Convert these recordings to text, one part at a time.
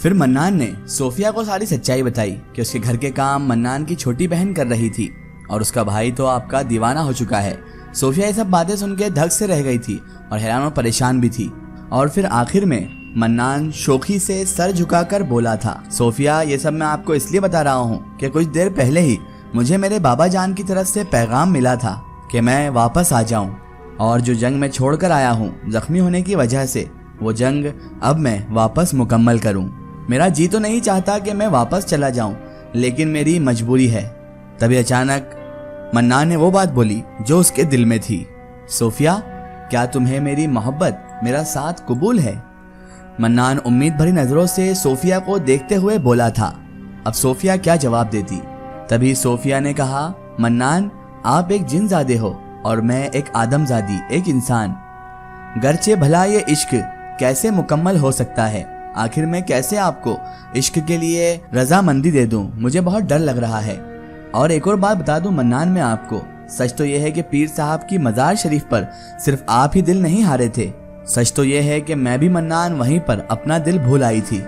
फिर मन्नान ने सोफिया को सारी सच्चाई बताई कि उसके घर के काम मन्नान की छोटी बहन कर रही थी और उसका भाई तो आपका दीवाना हो चुका है। सोफिया ये सब बातें सुन के धक से रह गई थी और हैरान और परेशान भी थी। और फिर आखिर में मन्नान शोखी से सर झुकाकर बोला था, सोफिया ये सब मैं आपको इसलिए बता रहा हूँ कि कुछ देर पहले ही मुझे मेरे बाबा जान की तरफ से पैगाम मिला था कि मैं वापस आ जाऊं और जो जंग मैं छोड़कर आया हूँ जख्मी होने की वजह से, वो जंग अब मैं वापस मुकम्मल करूं। मेरा जी तो नहीं चाहता कि मैं वापस चला जाऊं, लेकिन मेरी मजबूरी है। तभी अचानक मन्नान ने वो बात बोली जो उसके दिल में थी, सोफिया क्या तुम्हें मेरी मोहब्बत, मेरा साथ कबूल है? मन्नान उम्मीद भरी नजरों से सोफिया को देखते हुए बोला था। अब सोफिया क्या जवाब देती। तभी सोफिया ने कहा, मन्नान आप एक जिनजादे हो और मैं एक आदमजादी, एक इंसान। गरचे भला ये इश्क कैसे मुकम्मल हो सकता है? आखिर मैं कैसे आपको इश्क के लिए रजामंदी दे दूं? मुझे बहुत डर लग रहा है। और एक और बात बता दूं मन्नान मैं आपको, सच तो यह है कि पीर साहब की मज़ार शरीफ पर सिर्फ आप ही दिल नहीं हारे थे। सच तो यह है कि मैं भी मन्नान वहीं पर अपना दिल भूल आई थी।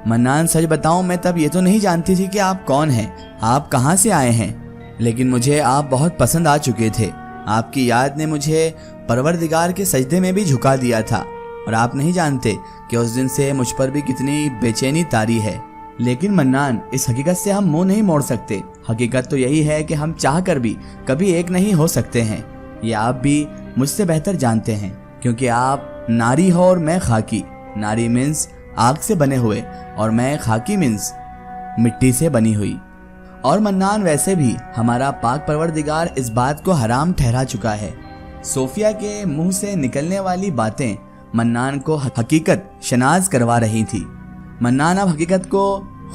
मन्नान सच बताऊं मैं तब ये तो नहीं जानती थी कि आप कौन हैं, आप कहां से आए हैं, लेकिन मुझे आप बहुत पसंद आ चुके थे। आपकी याद ने मुझे परवरदिगार के सजदे में भी झुका दिया था और आप नहीं जानते कि उस दिन से मुझ पर भी कितनी बेचैनी तारी है। लेकिन मन्नान इस हकीकत से हम मुंह नहीं मोड़ सकते। हकीकत तो यही है कि हम चाह कर भी कभी एक नहीं हो सकते हैं। ये आप भी मुझसे बेहतर जानते हैं, क्योंकि आप नारी हो और मैं खाकी। नारी मीन्स आग से बने हुए और मैं खाकी मीन्स मिट्टी से बनी हुई। और मन्नान वैसे भी हमारा पाक परवरदिगार इस बात को हराम ठहरा चुका है। सोफिया के मुंह से निकलने वाली बातें मन्नान को हकीकत शनाज करवा रही थी। मन्नान अब हकीकत को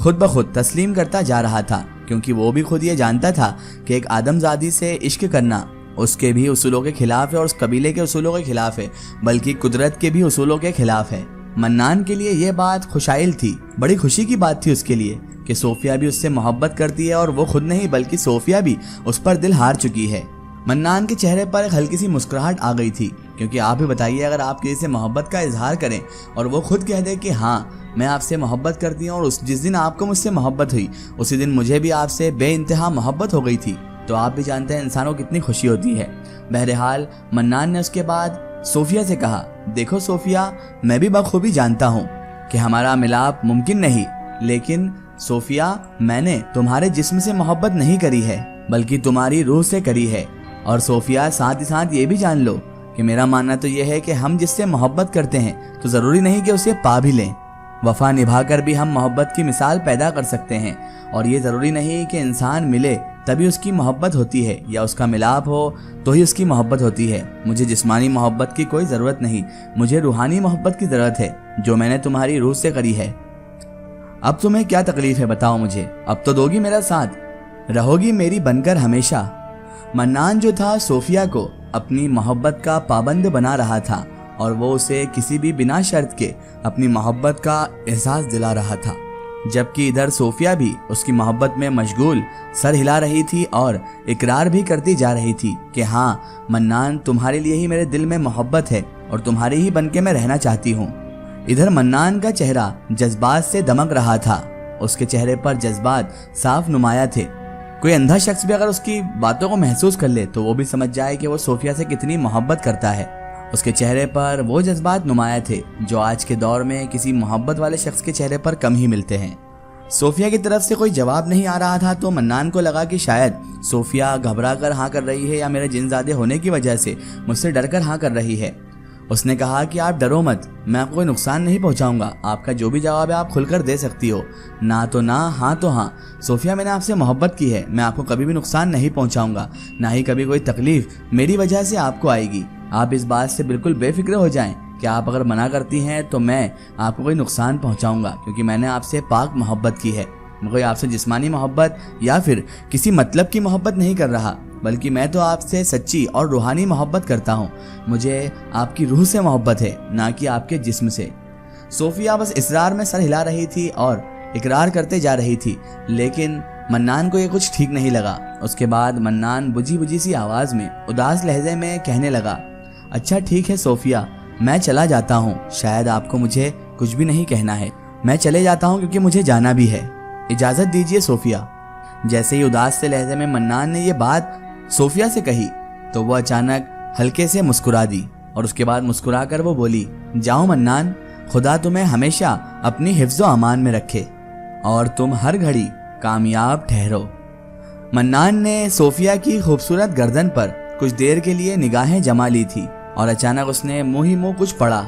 खुद ब खुद तस्लीम करता जा रहा था, क्योंकि वो भी खुद ये जानता था कि एक आदमजादी से इश्क करना उसके भी उसूलों के खिलाफ है और उस कबीले के उसूलों के खिलाफ है, बल्कि कुदरत के भी उसूलों के खिलाफ है। मन्नान के लिए ये बात खुशाइल थी, बड़ी खुशी की बात थी उसके लिए कि सोफिया भी उससे मोहब्बत करती है और वो खुद नहीं बल्कि सोफिया भी उस पर दिल हार चुकी है। मन्नान के चेहरे पर एक हल्की सी मुस्कुराहट आ गई थी, क्योंकि आप ही बताइए अगर आप किसी से मोहब्बत का इजहार करें और वो खुद कह दे कि हाँ मैं आपसे मोहब्बत करती हूँ और जिस दिन आपको मुझसे मोहब्बत हुई उसी दिन मुझे भी आपसे बेइंतहा मोहब्बत हो गई थी, तो आप भी जानते हैं इंसानों को कितनी खुशी होती है। बहरहाल मन्नान ने उसके बाद सोफिया से कहा, देखो सोफिया मैं भी बखूबी जानता हूँ कि हमारा मिलाप मुमकिन नहीं, लेकिन सोफिया मैंने तुम्हारे जिस्म से मोहब्बत नहीं करी है बल्कि तुम्हारी रूह से करी है। और सोफिया साथ ही साथ ये भी जान लो कि मेरा मानना तो यह है कि हम जिससे मोहब्बत करते हैं तो ज़रूरी नहीं कि उसे पा भी लें। वफा निभाकर भी हम मोहब्बत की मिसाल पैदा कर सकते हैं और ये ज़रूरी नहीं कि इंसान मिले तभी उसकी मोहब्बत होती है या उसका मिलाप हो तो ही उसकी मोहब्बत होती है। मुझे जिस्मानी मोहब्बत की कोई ज़रूरत नहीं, मुझे रूहानी मोहब्बत की ज़रूरत है जो मैंने तुम्हारी रूह से करी है। अब तुम्हें क्या तकलीफ है बताओ मुझे, अब तो दोगी मेरा साथ, रहोगी मेरी बनकर हमेशा। मन्नान जो था सोफिया को अपनी मोहब्बत का पाबंद बना रहा था और वो उसे किसी भी बिना शर्त के अपनी मोहब्बत का एहसास दिला रहा था, जबकि इधर सोफिया भी उसकी मोहब्बत में मशगूल सर हिला रही थी और इकरार भी करती जा रही थी कि हाँ मन्नान तुम्हारे लिए ही मेरे दिल में मोहब्बत है और तुम्हारे ही बनके मैं रहना चाहती हूँ। इधर मन्नान का चेहरा जज्बात से दमक रहा था, उसके चेहरे पर जज्बात साफ नुमाया थे। कोई अंधा शख्स भी अगर उसकी बातों को महसूस कर ले तो वो भी समझ जाए कि वो सोफिया से कितनी मोहब्बत करता है। उसके चेहरे पर वो जज्बात नुमाया थे जो आज के दौर में किसी मोहब्बत वाले शख्स के चेहरे पर कम ही मिलते हैं। सोफिया की तरफ से कोई जवाब नहीं आ रहा था तो मन्नान को लगा कि शायद सोफिया घबरा कर हाँ कर रही है या मेरे जिनजादे होने की वजह से मुझसे डर कर हाँ कर रही है। उसने कहा कि आप डरो मत, मैं आपको कोई नुकसान नहीं पहुंचाऊंगा, आपका जो भी जवाब है आप खुलकर दे सकती हो, ना तो ना हाँ तो हाँ। सोफिया मैंने आपसे मोहब्बत की है, मैं आपको कभी भी नुकसान नहीं पहुंचाऊंगा, ना ही कभी कोई तकलीफ मेरी वजह से आपको आएगी। आप इस बात से बिल्कुल बेफिक्र हो जाएं कि आप अगर मना करती हैं तो मैं आपको कोई नुकसान पहुंचाऊंगा, क्योंकि मैंने आपसे पाक मोहब्बत की है। मैं कोई आपसे जिस्मानी मोहब्बत या फिर किसी मतलब की मोहब्बत नहीं कर रहा, बल्कि मैं तो आपसे सच्ची और रूहानी मोहब्बत करता हूँ। मुझे आपकी रूह से मोहब्बत है, ना कि आपके जिस्म से। सोफिया बस इसरार में सर हिला रही थी और इकरार करते जा रही थी, लेकिन मन्नान को ये कुछ ठीक नहीं लगा। उसके बाद मन्नान बुझी बुझी सी आवाज़ में उदास लहजे में कहने लगा, अच्छा ठीक है सोफिया, मैं चला जाता हूँ, शायद आपको मुझे कुछ भी नहीं कहना है। मैं चले जाता हूँ क्योंकि मुझे जाना भी है, इजाज़त दीजिए सोफिया। जैसे ही उदास से लहजे में मन्नान ने ये बात सोफिया से कही तो वो अचानक हल्के से मुस्कुरा दी और उसके बाद मुस्कुरा कर वो बोली, जाओ मन्नान, खुदा तुम्हें हमेशा अपनी हिफ्ज़ो अमान में रखे और तुम हर घड़ी कामयाब ठहरो। मन्नान ने सोफिया की खूबसूरत गर्दन पर कुछ देर के लिए निगाहें जमा ली थी और अचानक उसने मुंह ही मुंह कुछ पढ़ा।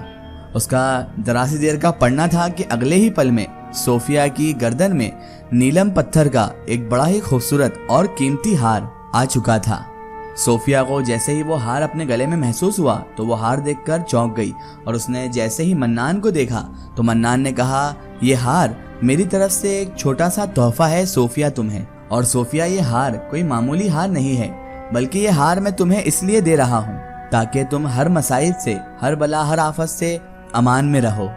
उसका दरासी देर का पढ़ना था कि अगले ही पल में सोफिया की गर्दन में नीलम पत्थर का एक बड़ा ही खूबसूरत और कीमती हार आ चुका था। सोफिया को जैसे ही वो हार अपने गले में महसूस हुआ तो वो हार देखकर चौंक गई और उसने जैसे ही मन्नान को देखा तो मन्नान ने कहा, ये हार मेरी तरफ से एक छोटा सा तोहफा है सोफिया तुम्हें। और सोफिया, ये हार कोई मामूली हार नहीं है, बल्कि ये हार मैं तुम्हें इसलिए दे रहा हूँ ताकि तुम हर मसाइब से, हर बला, हर आफत से अमान में रहो।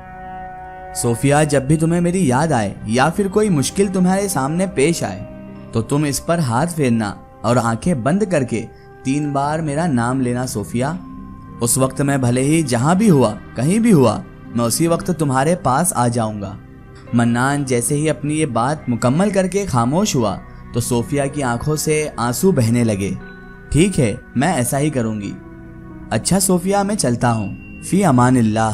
सोफिया, जब भी तुम्हें मेरी याद आए या फिर कोई मुश्किल तुम्हारे सामने पेश आए तो तुम इस पर हाथ फेरना और आंखें बंद करके 3 बार मेरा नाम लेना सोफिया। उस वक्त मैं भले ही जहां भी हुआ, कहीं भी हुआ, मैं उसी वक्त तुम्हारे पास आ जाऊंगा। मन्नान जैसे ही अपनी ये बात मुकम्मल करके खामोश हुआ तो सोफिया की आंखों से आंसू बहने लगे। ठीक है, मैं ऐसा ही करूंगी। अच्छा सोफिया, मैं चलता हूँ, फी अमानिल्लाह।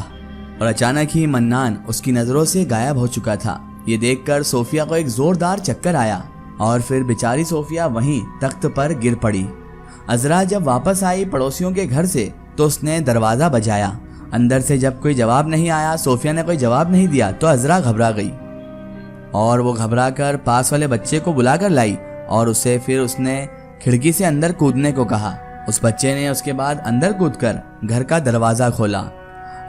और अचानक ही मन्नान उसकी नजरों से गायब हो चुका था। ये देखकर सोफिया को एक जोरदार चक्कर आया और फिर बेचारी सोफिया वहीं तख्त पर गिर पड़ी। अजरा जब वापस आई पड़ोसियों के घर से तो उसने दरवाजा बजाया। अंदर से जब कोई जवाब नहीं आया, सोफिया ने कोई जवाब नहीं दिया तो अजरा घबरा गई और वो घबरा कर पास वाले बच्चे को बुलाकर लाई और उसने खिड़की से अंदर कूदने को कहा। उस बच्चे ने उसके बाद अंदर कूदकर घर का दरवाजा खोला।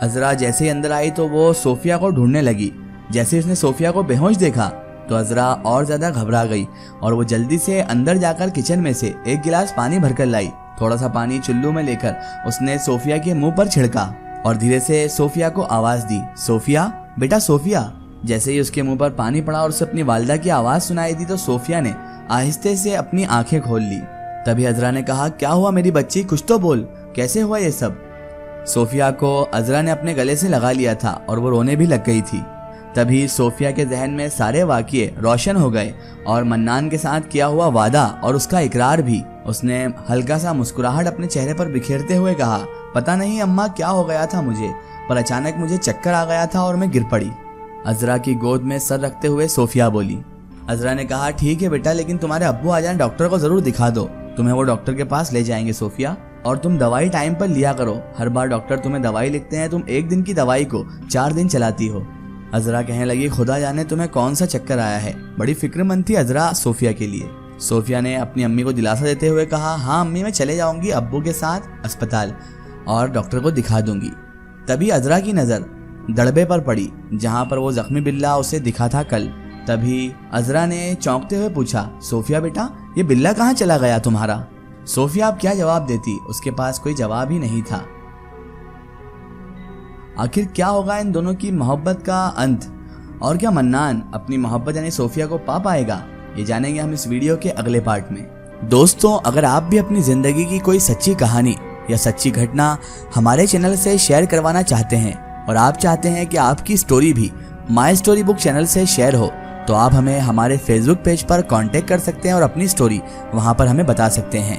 अजरा जैसे ही अंदर आई तो वो सोफिया को ढूंढने लगी। जैसे उसने सोफिया को बेहोश देखा तो अजरा और ज्यादा घबरा गई और वो जल्दी से अंदर जाकर किचन में से एक गिलास पानी भरकर लाई। थोड़ा सा पानी चुल्लू में लेकर उसने सोफिया के मुंह पर छिड़का और धीरे से सोफिया को आवाज दी, सोफिया, बेटा सोफिया। जैसे ही उसके मुंह पर पानी पड़ा और उसे अपनी वालिदा की आवाज सुनाई दी तो सोफिया ने आहिस्ते से अपनी आंखें खोल ली। तभी अजरा ने कहा, क्या हुआ मेरी बच्ची, कुछ तो बोल, कैसे हुआ ये सब। सोफिया को अजरा ने अपने गले से लगा लिया था और वो रोने भी लग गई थी। तभी सोफिया के जहन में सारे वाक़ये रोशन हो गए और मन्नान के साथ किया हुआ वादा और उसका इकरार भी। उसने हल्का सा मुस्कुराहट अपने चेहरे पर बिखेरते हुए कहा, पता नहीं अम्मा क्या हो गया था मुझे, पर अचानक मुझे चक्कर आ गया था और मैं गिर पड़ी। अजरा की गोद में सर रखते हुए सोफिया बोली। अजरा ने कहा, ठीक है बेटा, लेकिन तुम्हारे अब्बू आ जाए, डॉक्टर को जरूर दिखा दो, तुम्हें वो डॉक्टर के पास ले जाएंगे सोफिया, और तुम दवाई टाइम पर लिया करो। हर बार डॉक्टर तुम्हें दवाई लिखते हैं, तुम एक दिन की दवाई को 4 दिन चलाती हो। अजरा कहने लगी, खुदा जाने तुम्हें कौन सा चक्कर आया है। बड़ी फिक्रमंद थी अजरा सोफिया के लिए। सोफिया ने अपनी अम्मी को दिलासा देते हुए कहा, हाँ अम्मी, मैं चले जाऊंगी अब्बू के साथ अस्पताल और डॉक्टर को दिखा दूंगी। तभी अजरा की नज़र दड़बे पर पड़ी जहां पर वो जख्मी बिल्ला उसे दिखा था कल। तभी अजरा ने चौंकते हुए पूछा, सोफिया बेटा, ये बिल्ला कहाँ चला गया तुम्हारा। सोफिया अब क्या जवाब देती, उसके पास कोई जवाब ही नहीं था। आखिर क्या होगा इन दोनों की मोहब्बत का अंत, और क्या मन्नान अपनी मोहब्बत यानी सोफिया को पा पाएगा, ये जानेंगे हम इस वीडियो के अगले पार्ट में। दोस्तों, अगर आप भी अपनी जिंदगी की कोई सच्ची कहानी या सच्ची घटना हमारे चैनल से शेयर करवाना चाहते हैं और आप चाहते हैं कि आपकी स्टोरी भी माई स्टोरी बुक चैनल से शेयर हो, तो आप हमें हमारे फेसबुक पेज पर कांटेक्ट कर सकते हैं और अपनी स्टोरी वहां पर हमें बता सकते हैं।